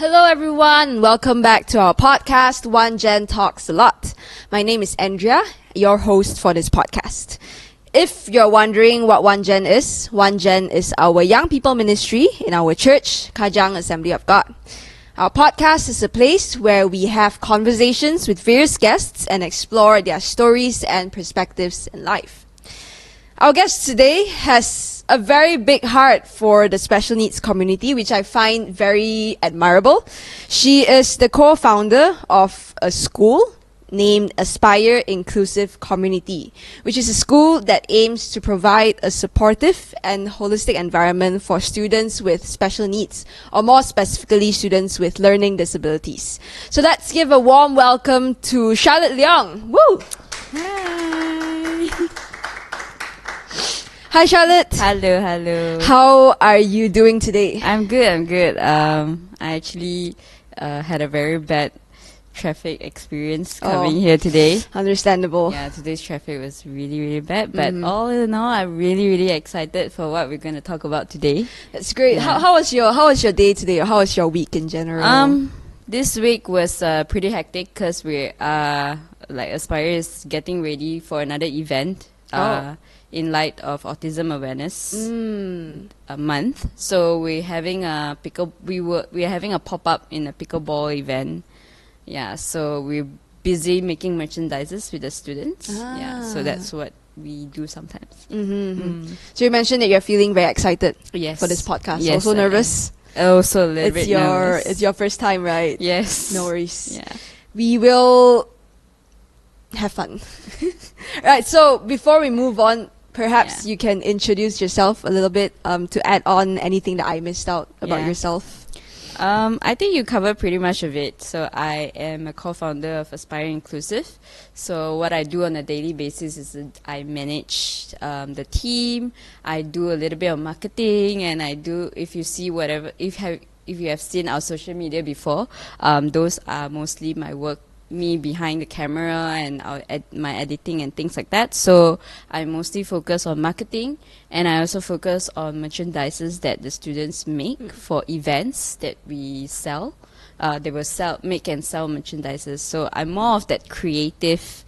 Hello everyone, welcome back to our podcast, One Gen Talks a Lot. My name is Andrea, your host for this podcast. If you're wondering what One Gen is our young people ministry in our church, Kajang Assembly of God. Our podcast is a place where we have conversations with various guests and explore their stories and perspectives in life. Our guest today has a very big heart for the special needs community, which I find very admirable. She is the co-founder of a school named Aspire Inclusive Community, which is a school that aims to provide a supportive and holistic environment for students with special needs, or more specifically, students with learning disabilities. So let's give a warm welcome to Charlotte Leong. Woo! Hi. Hi, Charlotte. Hello. How are you doing today? I'm good. I actually had a very bad traffic experience coming here today. Understandable. Yeah, today's traffic was really bad. But all in all, I'm really excited for what we're going to talk about today. That's great. Yeah. How was your day today, or how was your week in general? This week was pretty hectic because we Aspire is getting ready for another event. In light of Autism Awareness Month, so we're having a we're having a pop-up in a pickleball event. Yeah, so we're busy making merchandises with the students. Yeah, so that's what we do sometimes. So you mentioned that you're feeling very excited Yes. for this podcast. Yes, Also nervous? Also a little bit nervous. It's your first time, right? Yes. No worries. Yeah. We will have fun. Right, so before we move on, perhaps you can introduce yourself a little bit to add on anything that I missed out about yourself. I think you covered pretty much of it. So I am a co-founder of Aspire Inclusive. So what I do on a daily basis is that I manage the team. I do a little bit of marketing, and I do, if you see whatever, if you have seen our social media before, those are mostly my work. Me behind the camera and my editing and things like that. So I mostly focus on marketing, and I also focus on merchandises that the students make for events that we sell. They will make and sell merchandises. So I'm more of that creative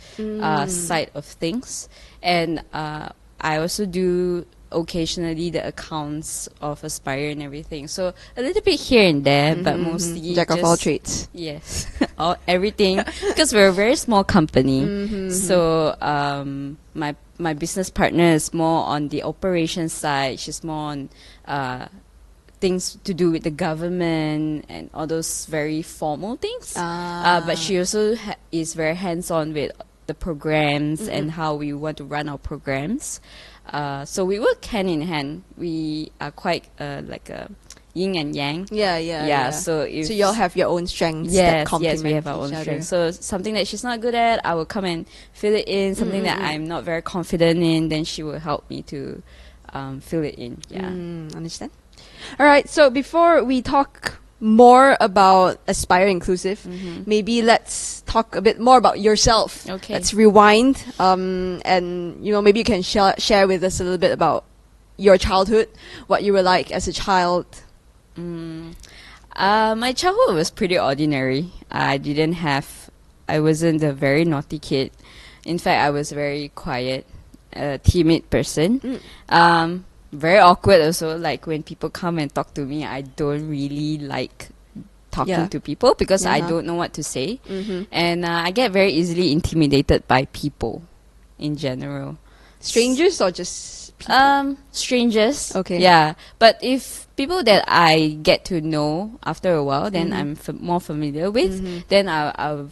side of things, and I also do occasionally the accounts of Aspire and everything. So a little bit here and there, but mostly Jack of all trades. Yes, everything, because we're a very small company. So my business partner is more on the operations side. She's more on things to do with the government and all those very formal things. But she also is very hands-on with the programs and how we want to run our programs. So we work hand in hand. We are quite like a yin and yang. Yeah. So you all have your own strengths that complement we have our own strengths. So something that she's not good at, I will come and fill it in. Something that I'm not very confident in, then she will help me to fill it in. Yeah. Understand? All right. So before we talk more about Aspire Inclusive, maybe let's talk a bit more about yourself. Okay. Let's rewind, and maybe you can share with us a little bit about your childhood, what you were like as a child. My childhood was pretty ordinary. I wasn't a very naughty kid. In fact, I was very quiet, timid person. Very awkward also. Like when people come and talk to me, I don't really like talking to people because I don't know what to say. And I get very easily intimidated by people in general. Strangers or just people? Strangers. Okay. Yeah. But if people that I get to know after a while, then I'm more familiar with, then I'll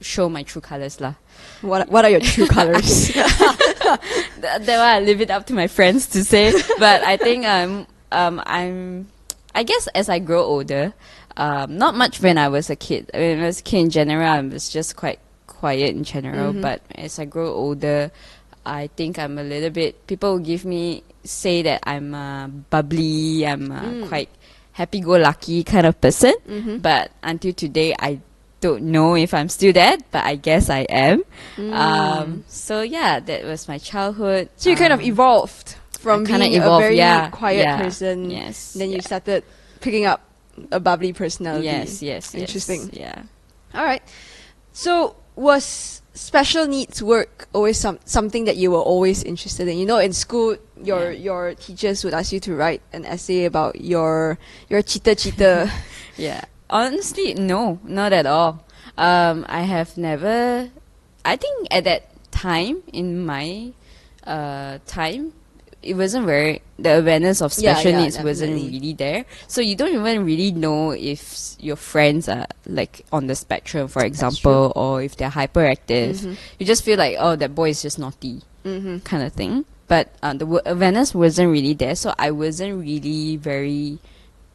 show my true colors lah. What are your true colors? That one I leave it up to my friends to say. But I think I guess as I grow older, not much when I was a kid. When I was a kid in general, I was just quite quiet in general. But as I grow older, I think I'm a little bit. People will say that I'm bubbly. I'm quite happy-go-lucky kind of person. But until today, I don't know if I'm still that, but I guess I am. So yeah, that was my childhood. So you kind of evolved from being a very quiet person. Yes. Then you started picking up a bubbly personality. Yes. Interesting. Yeah. All right. So was special needs work always something that you were always interested in? You know, in school, your teachers would ask you to write an essay about your cita-cita. Yeah. Honestly, no, not at all. I have never. I think at that time in my time, it wasn't very, the awareness of special needs wasn't definitely. really there. So you don't even really know if your friends are like on the spectrum, for example, or if they're hyperactive. You just feel like, oh, that boy is just naughty, kind of thing. But the awareness wasn't really there, so I wasn't really very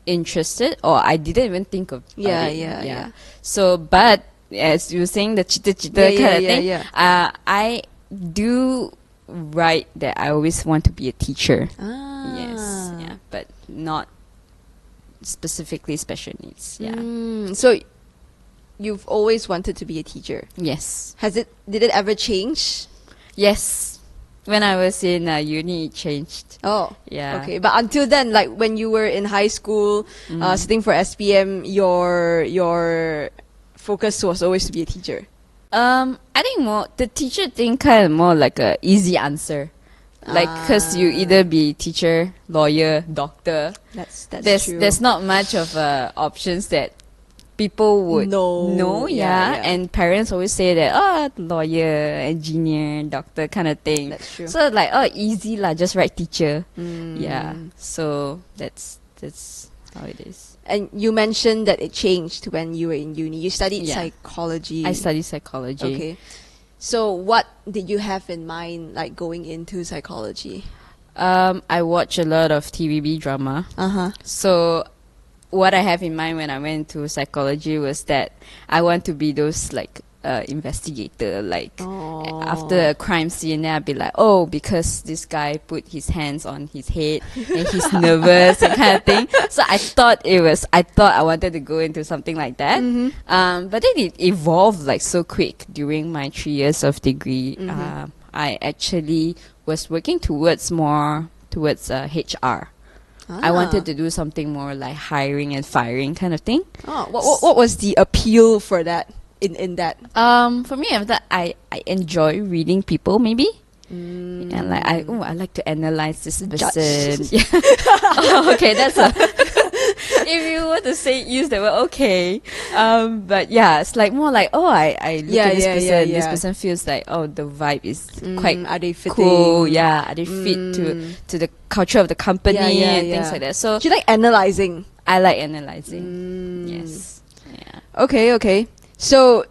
interested, or I didn't even think of it. Yeah. So, but as you were saying, the chita kind of thing, I do write that I always want to be a teacher. Yes, yeah, but not specifically special needs. Yeah. So you've always wanted to be a teacher. Yes. Did it ever change? Yes. When I was in uni, it changed. Oh, Yeah. okay. But until then, like when you were in high school, sitting for SPM, your focus was always to be a teacher. I think more the teacher thing kind of more like a easy answer, like because you either be teacher, lawyer, doctor. That's true. There's not much of options that people would know. Yeah. And parents always say that, oh, lawyer, engineer, doctor kind of thing. That's true. So like, oh, easy lah, just write teacher. Yeah. So that's how it is. And you mentioned that it changed when you were in uni. You studied psychology. I study psychology. Okay. So what did you have in mind, like going into psychology? I watch a lot of TVB drama. So what I have in mind when I went to psychology was that I want to be those like investigator, like after a crime scene, then I'd be like, oh, because this guy put his hands on his head and he's nervous and kind of thing. So I thought I wanted to go into something like that. But then it evolved like so quick during my 3 years of degree. I actually was working towards HR. I wanted to do something more like hiring and firing kind of thing. What was the appeal for that? In that, for me, I enjoy reading people, maybe, and like I like to analyze this person. Yeah. Okay, that's if you were to use the word, okay. But yeah, it's like more like, I look at this person. This person feels like, oh, the vibe is quite are they fitting? cool. Yeah, are they fit to the culture of the company and things like that. So do you like analyzing? I like analyzing. Yes. Yeah. Okay. So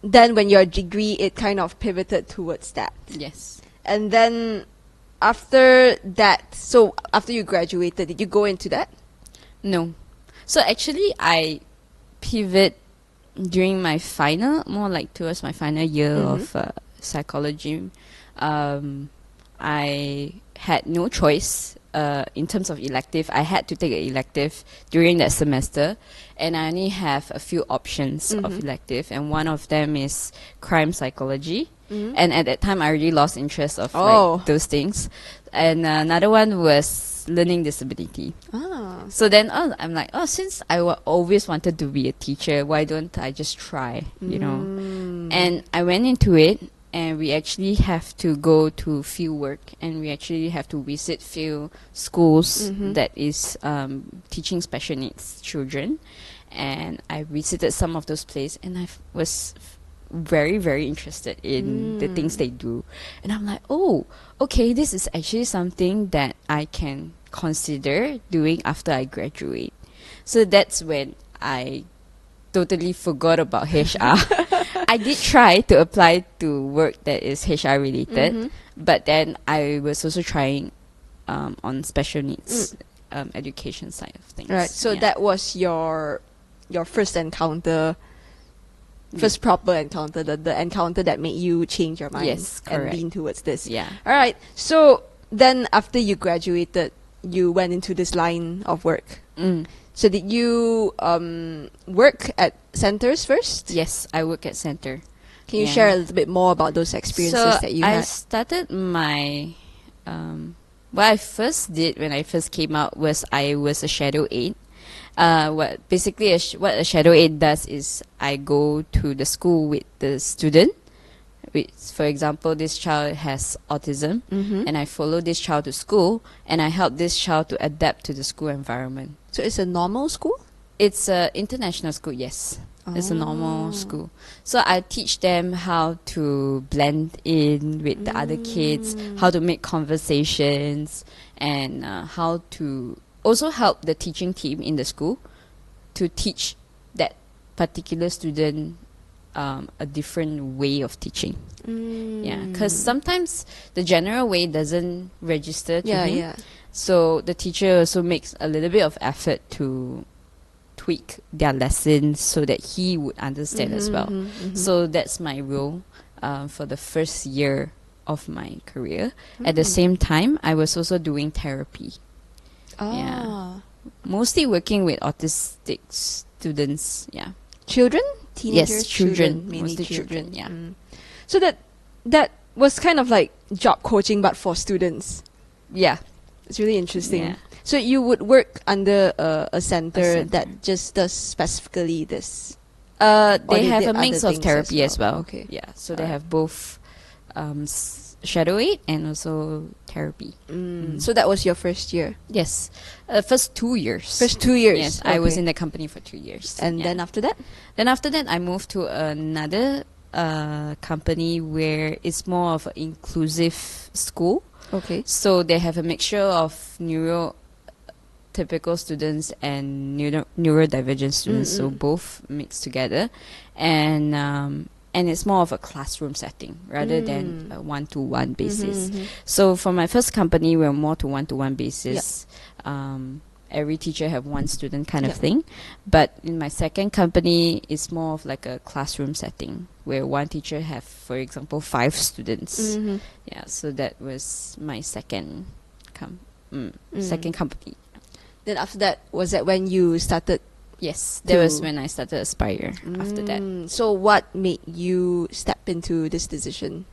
then when your degree, it kind of pivoted towards that. Yes. And then after that, so after you graduated, did you go into that? No. So actually, I pivot during my final, more like towards my final year of psychology. I had no choice in terms of elective. I had to take an elective during that semester, and I only have a few options of elective, and one of them is crime psychology. And at that time, I really lost interest of like those things. And another one was learning disability. So then I'm like, since I always wanted to be a teacher, why don't I just try, you know? And I went into it, and we actually have to go to field work, and we actually have to visit few schools that is teaching special needs children. And I visited some of those places, and I was very, very interested in the things they do. And I'm like, oh, okay, this is actually something that I can consider doing after I graduate. So that's when I totally forgot about HR. I did try to apply to work that is HR related, but then I was also trying on special needs education side of things. Right. So that was your first encounter, first proper encounter, the encounter that made you change your mind and lean towards this. Yeah. All right. So then after you graduated, you went into this line of work. So did you work at centers first? Yes, I work at center. Can you share a little bit more about those experiences that you had? I started my what I first did when I first came out was I was a shadow aide. What a shadow aide does is I go to the school with the student. For example, this child has autism, and I follow this child to school, and I help this child to adapt to the school environment. So it's a normal school? It's an international school, yes. It's a normal school. So I teach them how to blend in with the other kids, how to make conversations, and how to also help the teaching team in the school to teach that particular student a different way of teaching. Yeah, because sometimes the general way doesn't register to him. So the teacher also makes a little bit of effort to tweak their lessons so that he would understand as well. So that's my role for the first year of my career. At the same time, I was also doing therapy. Yeah, mostly working with autistic students. Yeah, children, teenagers, yes, children, mainly mostly children. Yeah. So that was kind of like job coaching, but for students. Yeah, it's really interesting. Yeah. So you would work under a center that just does specifically this. They have a mix of therapy as well. Okay. Yeah, so they have both shadow aid and also therapy. So that was your first year? Yes. First 2 years. First 2 years? Yes, I was in the company for 2 years. And then after that? Then after that, I moved to another company where it's more of an inclusive school. Okay. So they have a mixture of neurotypical students and neurodivergent students, so both mixed together. And it's more of a classroom setting rather than a one-to-one basis. So for my first company, we're more to one-to-one basis. Every teacher have one student kind of thing. But in my second company, it's more of like a classroom setting where one teacher have, for example, 5 students. Yeah, so that was my second company. Then after that, was that when you started? Yes, that was when I started Aspire after that. So what made you step into this decision?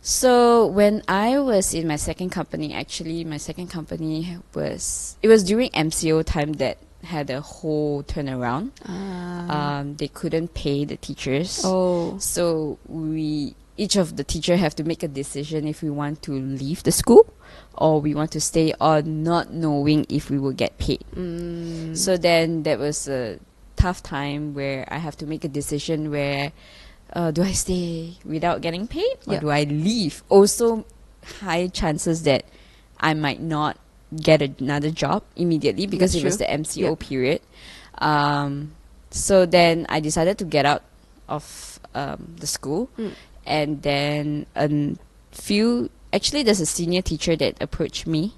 So when I was in my second company, actually my second company was during MCO time that had a whole turnaround. They couldn't pay the teachers. So each of the teacher have to make a decision if we want to leave the school or we want to stay on, not knowing if we will get paid. So then that was a tough time where I have to make a decision where do I stay without getting paid or do I leave? Also high chances that I might not get another job immediately because it was the MCO period. So then I decided to get out of the school. And then actually there's a senior teacher that approached me,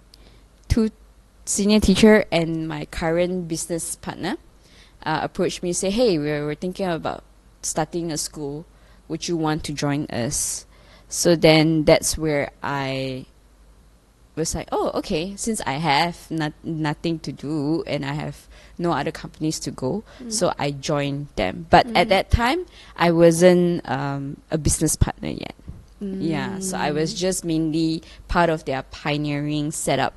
2 senior teacher and my current business partner approached me, say, hey, we're thinking about starting a school. Would you want to join us? So then that's where I was like, oh, okay, since I have nothing to do and I have no other companies to go, so I joined them. But at that time, I wasn't a business partner yet. Yeah, so I was just mainly part of their pioneering setup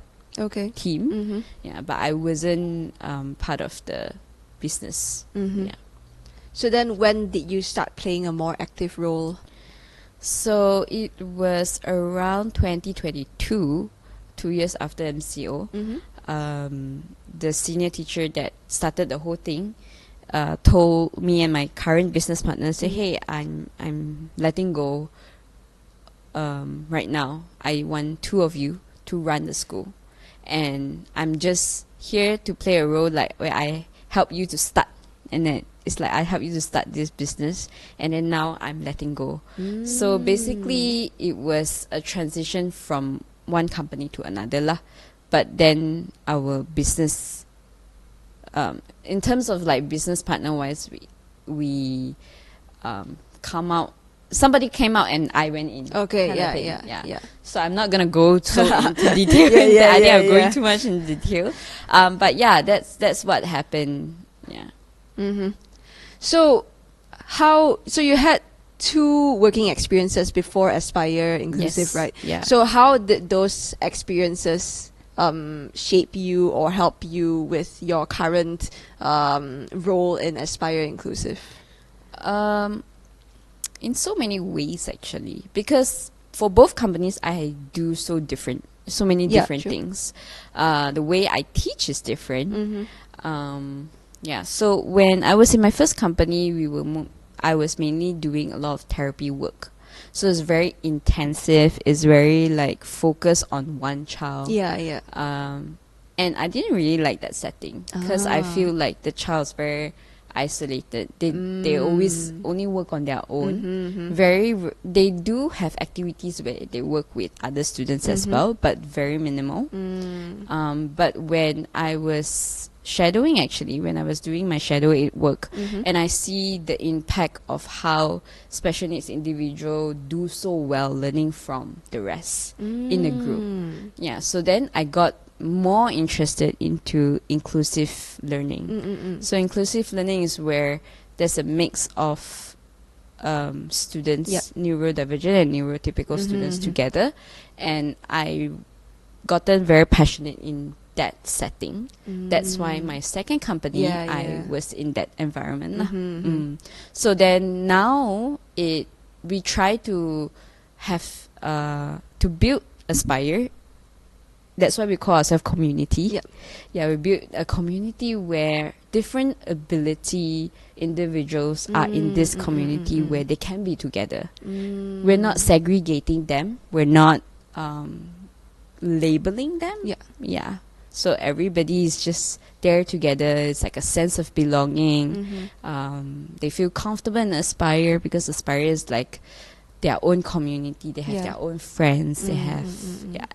team. Yeah, but I wasn't part of the business. Yeah. So then when did you start playing a more active role? So it was around 2022, 2 years after MCO. The senior teacher that started the whole thing told me and my current business partner, say, hey, I'm letting go right now. I want 2 of you to run the school. And I'm just here to play a role like where I help you to start. And then it's like I help you to start this business, and then now I'm letting go. So basically, it was a transition from one company to another lah. But then our business, in terms of like business partner wise, we come out. Somebody came out and I went in. Okay, yeah. So I'm not gonna go so into detail. I think I'm going too much in detail. But yeah, that's what happened. Yeah. So you had 2 working experiences before Aspire Inclusive, Yes, right? yeah. So how did those experiences shape you or help you with your current role in Aspire Inclusive? In so many ways, actually, because for both companies, I do so many Yeah, different true. things. The way I teach is different. Mm-hmm. Yeah. So when I was in my first company, I was mainly doing a lot of therapy work. So it's very intensive. It's very like focused on one child. Yeah. And I didn't really like that setting because I Ah. feel like the child's very isolated. They always only work on their own. Mm-hmm. They do have activities where they work with other students as well, but very minimal. But when I was shadowing, actually, when I was doing my shadow aid work, and I see the impact of how special needs individual do so well learning from the rest in a group. Yeah, so then I got more interested into inclusive learning. So inclusive learning is where there's a mix of students, Yep. neurodivergent and neurotypical students together, and I gotten very passionate in that setting. That's why my second company, I was in that environment. So then now we try to have to build Aspire. That's why we call ourselves community. Yep. Yeah, we build a community where different ability individuals are in this community where they can be together. We're not segregating them. We're not labeling them. Yeah. So everybody is just there together. It's like a sense of belonging. They feel comfortable in Aspire because Aspire is like their own community. They have their own friends. They have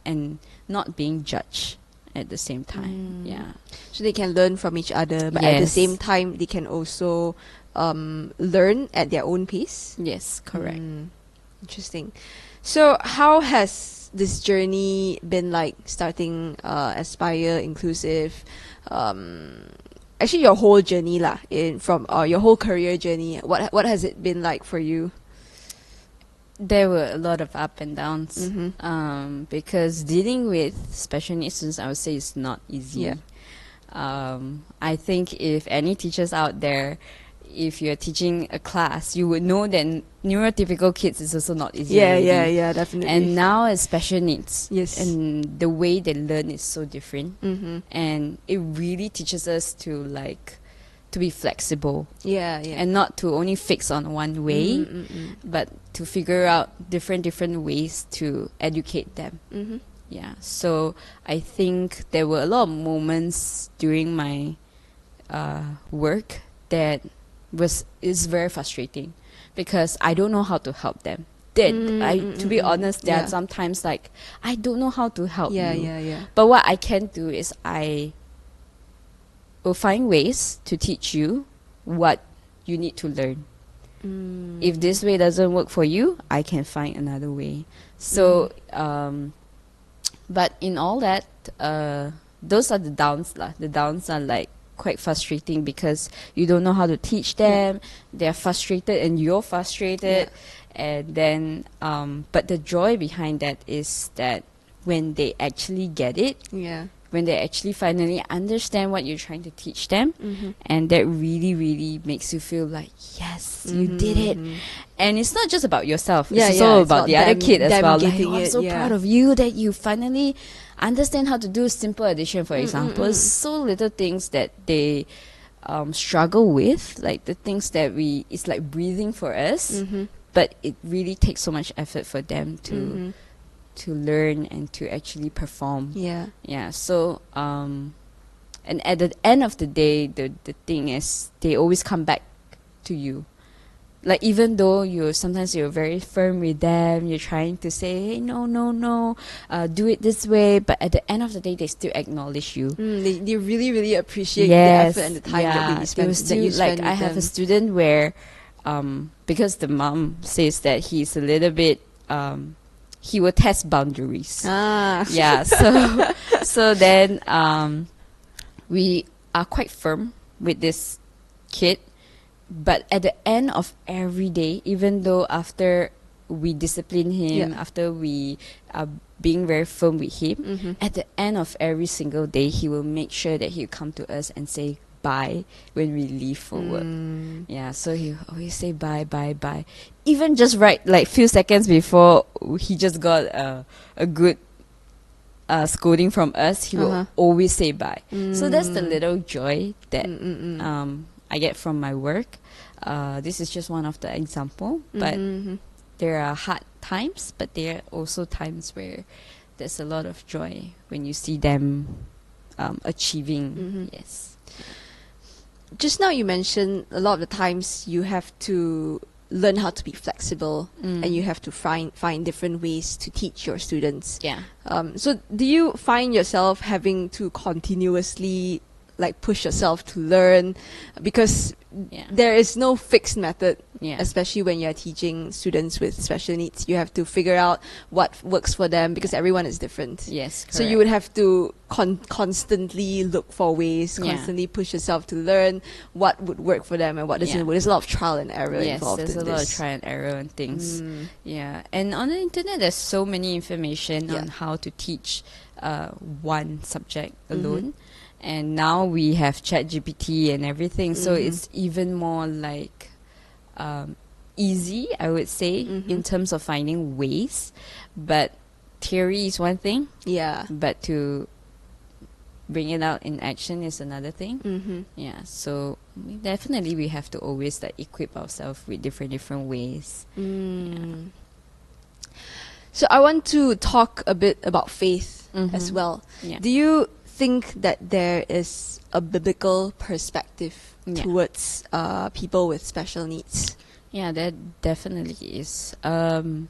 and not being judged at the same time. Yeah. So they can learn from each other, but at the same time, they can also learn at their own pace. Yes, correct. Interesting. So how has this journey been like, starting Aspire Inclusive? Actually, your whole journey lah, from your whole career journey. What has it been like for you? There were a lot of up and downs because dealing with special needs students, I would say, is not easy. I think if any teachers out there, if you're teaching a class, you would know that neurotypical kids is also not easy. Yeah, definitely. And now as special needs, Yes. and the way they learn is so different, and it really teaches us to be flexible. And not to only fix on one way, but to figure out different ways to educate them. Yeah. So I think there were a lot of moments during my work that is very frustrating because I don't know how to help them. To be honest, there are sometimes like I don't know how to help you. But what I can do is I will find ways to teach you what you need to learn. If this way doesn't work for you, I can find another way. So, but in all that, those are the downs lah. The downs are like quite frustrating because you don't know how to teach them. They're frustrated and you're frustrated. And then, but the joy behind that is that when they actually get it, when they actually finally understand what you're trying to teach them, and that really, really makes you feel like, yes, you did it. And it's not just about yourself. It's also about the other kid as well. Like, I'm so proud of you that you finally understand how to do simple addition, for example. It's so little things that they struggle with, like the things that it's like breathing for us, but it really takes so much effort for them to learn and to actually perform. So and at the end of the day, the thing is they always come back to you. Like, even though sometimes you're very firm with them, you're trying to say, hey, no, do it this way, but at the end of the day, they still acknowledge you. They really, really appreciate the effort and the time that you spend. I have a student where because the mom says that he's a little bit he will test boundaries. So then we are quite firm with this kid, but at the end of every day, even though after we discipline him, after we are being very firm with him, at the end of every single day, he will make sure that he'll come to us and say bye when we leave for work. Yeah, so he always say bye, bye, bye. Even just right, like few seconds before he just got a good scolding from us, he will always say bye. So that's the little joy that I get from my work. This is just one of the example, but there are hard times, but there are also times where there's a lot of joy when you see them achieving. Yes. Just now you mentioned a lot of the times you have to learn how to be flexible and you have to find different ways to teach your students. Yeah. So do you find yourself having to continuously like push yourself to learn, because there is no fixed method, especially when you're teaching students with special needs? You have to figure out what works for them, because everyone is different. Yes, correct. So you would have to constantly look for ways, constantly push yourself to learn what would work for them and what doesn't work. There's a lot of trial and error involved in this. Yes, there's a lot of trial and error and things. Yeah, and on the internet there's so many information on how to teach one subject alone. And now we have ChatGPT and everything, so it's even more like easy, I would say, in terms of finding ways. But theory is one thing, but to bring it out in action is another thing. Yeah, so definitely we have to always like equip ourselves with different ways. So I want to talk a bit about faith as well. Do you think that there is a biblical perspective towards people with special needs? Yeah, there definitely is. When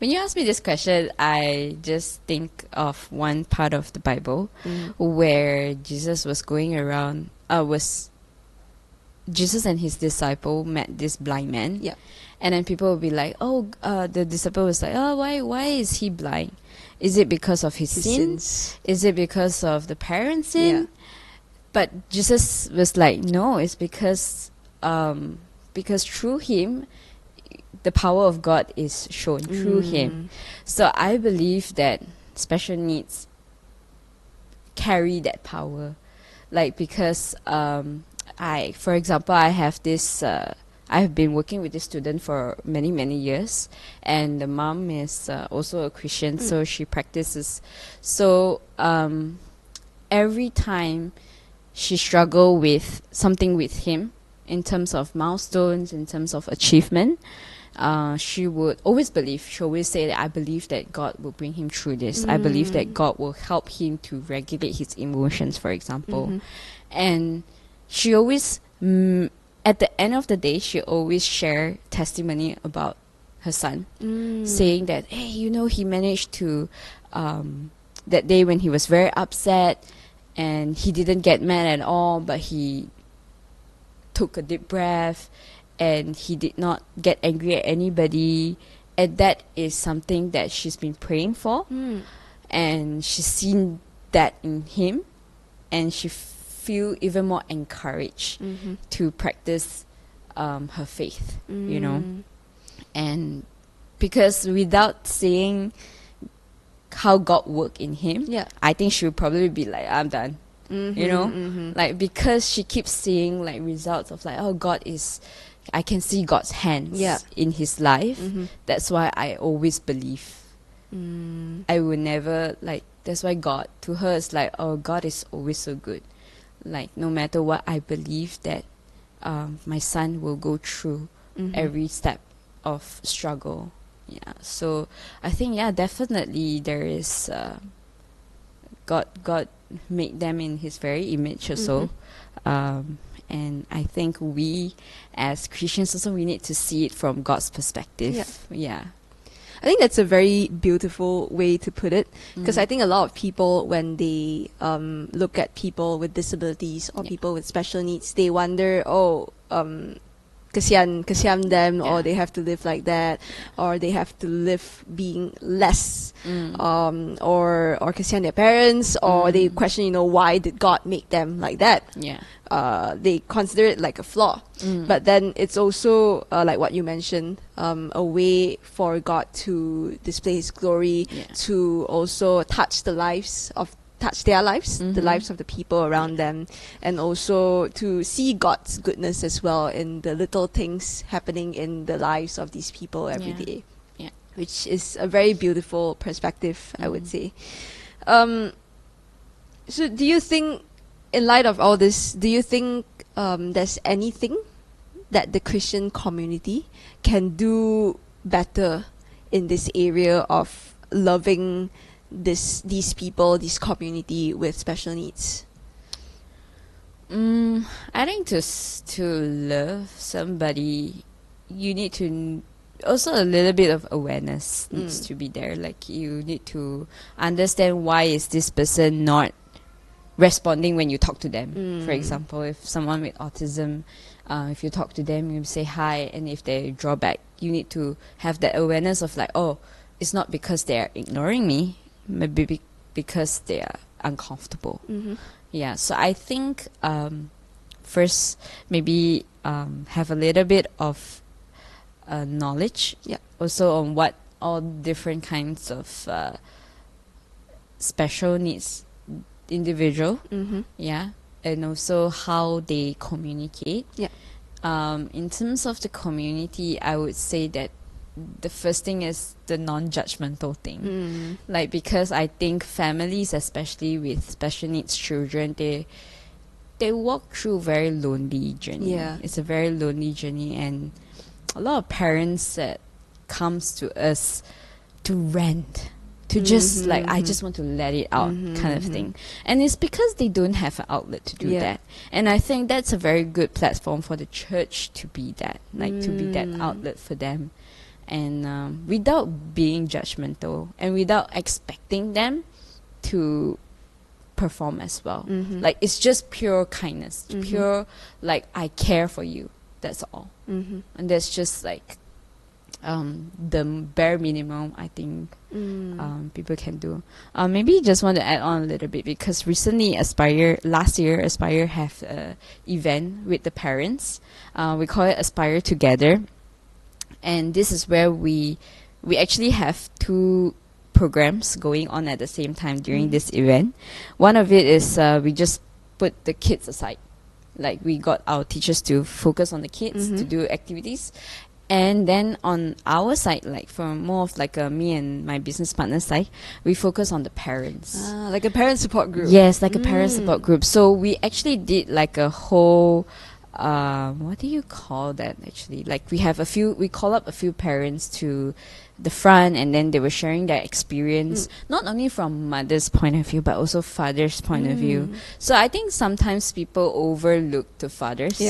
you ask me this question, I just think of one part of the Bible where Jesus was going around, Jesus and his disciple met this blind man. And then people will be like, the disciple was like, why is he blind? Is it because of his sins? Is it because of the parents' sin? But Jesus was like, no, it's because through him, the power of God is shown through him. So I believe that special needs carry that power. Like, because for example, I have this... I've been working with this student for many years, and the mom is also a Christian, so she practices. So every time she struggled with something with him, in terms of milestones, in terms of achievement, she would always believe, she always say that I believe that God will bring him through this. I believe that God will help him to regulate his emotions, for example. And she always... at the end of the day, she always share testimony about her son, saying that, hey, he managed to, that day when he was very upset and he didn't get mad at all, but he took a deep breath and he did not get angry at anybody. And that is something that she's been praying for. And she's seen that in him, and she feel even more encouraged to practice her faith, and because without seeing how God worked in him, I think she would probably be like, I'm done, like, because she keeps seeing like results of like, God is, I can see God's hands in his life. That's why I always believe. I will never, like, that's why God, to her, is like, God is always so good. Like, no matter what, I believe that my son will go through every step of struggle. Yeah, so I think, definitely there is God made them in his very image also. And I think we as Christians also, we need to see it from God's perspective. I think that's a very beautiful way to put it, because I think a lot of people, when they look at people with disabilities or people with special needs, they wonder, kasihan them, or Yeah. they have to live like that, or they have to live being less, or kasihan their parents, or they question, why did God make them like that? Yeah. They consider it like a flaw. But then it's also like what you mentioned, a way for God to display His glory, Yeah. to also touch their lives, the lives of the people around them, and also to see God's goodness as well in the little things happening in the lives of these people every Yeah. day. Yeah. Which is a very beautiful perspective, I would say. So do you think, in light of all this, do you think there's anything that the Christian community can do better in this area of loving these people, this community with special needs? I think to love somebody, you need to also a little bit of awareness needs to be there. Like you need to understand why is this person not responding when you talk to them. For example, if someone with autism, if you talk to them, you say hi, and if they draw back, you need to have that awareness of like, oh, it's not because they're ignoring me, maybe because they are uncomfortable. Yeah, so I think first maybe have a little bit of knowledge, also on what all different kinds of special needs individual, and also how they communicate. In terms of the community, I would say that the first thing is the non-judgmental thing. Like, because I think families, especially with special needs children, they walk through a very lonely journey. It's a very lonely journey, and a lot of parents that comes to us to rant, to just like, I just want to let it out kind of thing. And it's because they don't have an outlet to do that. And I think that's a very good platform for the church to be that, like to be that outlet for them. And without being judgmental and without expecting them to perform as well. Like, it's just pure kindness, pure, like, I care for you. That's all. And that's just like the bare minimum I think people can do. Maybe just want to add on a little bit, because recently last year Aspire have an event with the parents. We call it Aspire Together, and this is where we actually have two programs going on at the same time during this event. One of it is we just put the kids aside. Like, we got our teachers to focus on the kids, to do activities. And then on our side, like from more of like me and my business partner side, we focus on the parents. Like a parent support group. Yes, like a parent support group. So we actually did like a whole, what do you call that actually? Like, we call up a few parents to the front, and then they were sharing their experience, not only from mother's point of view, but also father's point of view. So I think sometimes people overlook the fathers.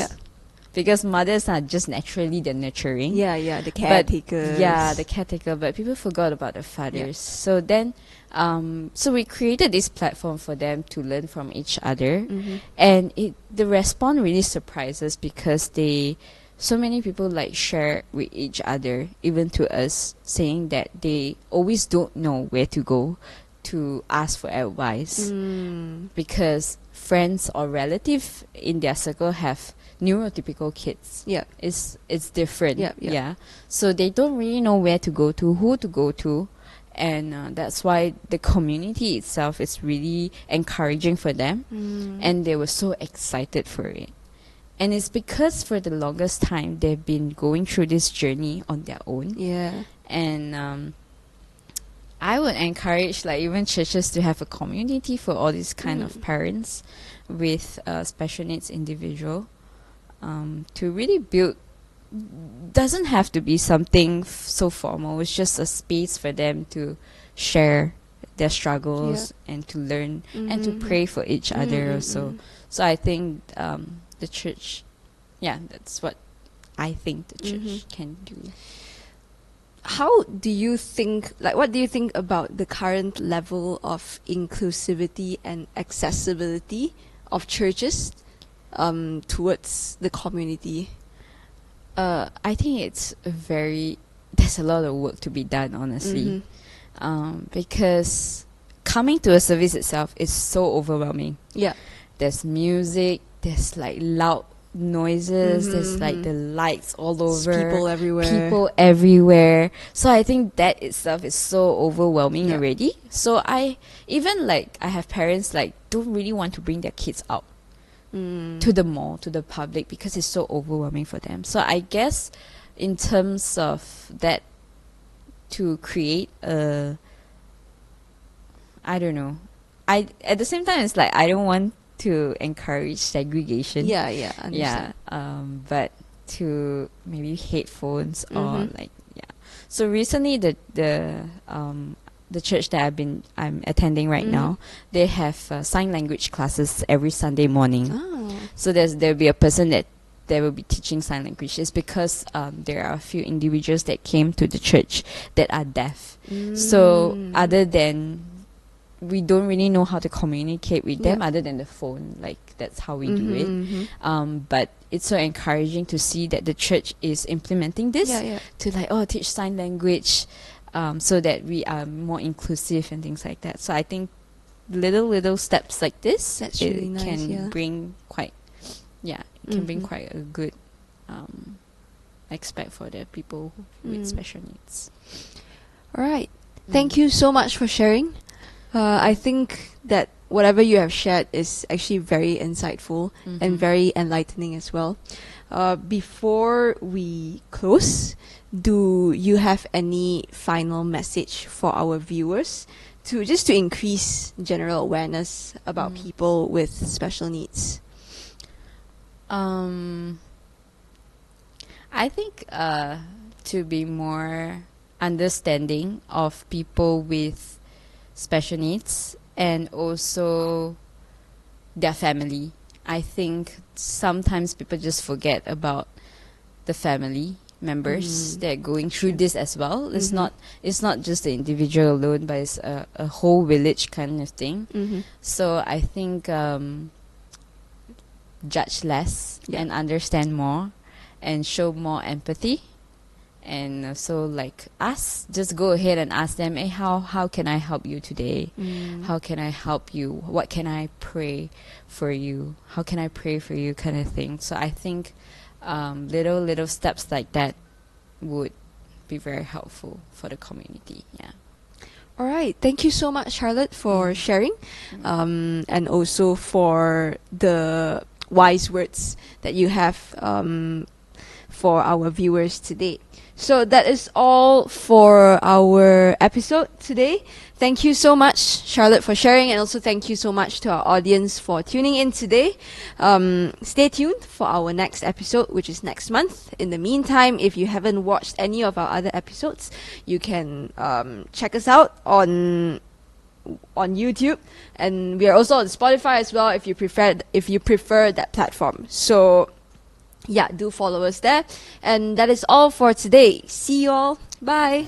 Because mothers are just naturally the nurturing. The caretakers. The caretaker. But people forgot about the fathers. So then, so we created this platform for them to learn from each other. And the response really surprises, because so many people like share with each other, even to us, saying that they always don't know where to go to ask for advice, because friends or relatives in their circle have neurotypical kids. It's different. So they don't really know where to go to, who to go to, and that's why the community itself is really encouraging for them, and they were so excited for it. And it's because for the longest time they've been going through this journey on their own. And I would encourage like even churches to have a community for all these kind of parents with special needs individual, to really build. Doesn't have to be something so formal. It's just a space for them to share their struggles and to learn and to pray for each other also. So I think the church, that's what I think the church can do. How do you think, like, what do you think about the current level of inclusivity and accessibility of churches towards the community? I think there's a lot of work to be done, honestly. Because coming to a service itself is so overwhelming. Yeah. There's music, there's like loud noises, there's like the lights all over. People everywhere. People everywhere. So I think that itself is so overwhelming already. So I have parents like don't really want to bring their kids out to the mall, to the public, because it's so overwhelming for them. So I guess in terms of that, to create I don't know. At the same time, it's like I don't want to encourage segregation. Yeah, understand. But to maybe headphones or So recently, the church that I'm attending right now, they have sign language classes every Sunday morning. Oh. So there'll be a person that they will be teaching sign language. It's because there are a few individuals that came to the church that are deaf. So other than we don't really know how to communicate with them other than the phone. Like that's how we do it. But it's so encouraging to see that the church is implementing this to teach sign language, so that we are more inclusive and things like that. So I think little steps like this really nice, can bring quite bring quite a good aspect for the people with special needs. All right. Thank you so much for sharing. I think that whatever you have shared is actually very insightful and very enlightening as well. Before we close, do you have any final message for our viewers to increase general awareness about people with special needs? I think to be more understanding of people with special needs and also their family. I think sometimes people just forget about the family members that are going through this as well. It's not just the individual alone, but it's a whole village kind of thing. So I think judge less and understand more and show more empathy. And so just go ahead and ask them, hey, how can I help you today? How can I help you? What can I pray for you? How can I pray for you, kind of thing. So I think little steps like that would be very helpful for the community. Yeah. All right. Thank you so much, Charlotte, for sharing, and also for the wise words that you have for our viewers today. So that is all for our episode today. Thank you so much, Charlotte, for sharing, and also thank you so much to our audience for tuning in today. Stay tuned for our next episode, which is next month. In the meantime, if you haven't watched any of our other episodes, you can check us out on YouTube, and we are also on Spotify as well if you prefer that platform. So yeah, do follow us there. And that is all for today. See you all. Bye.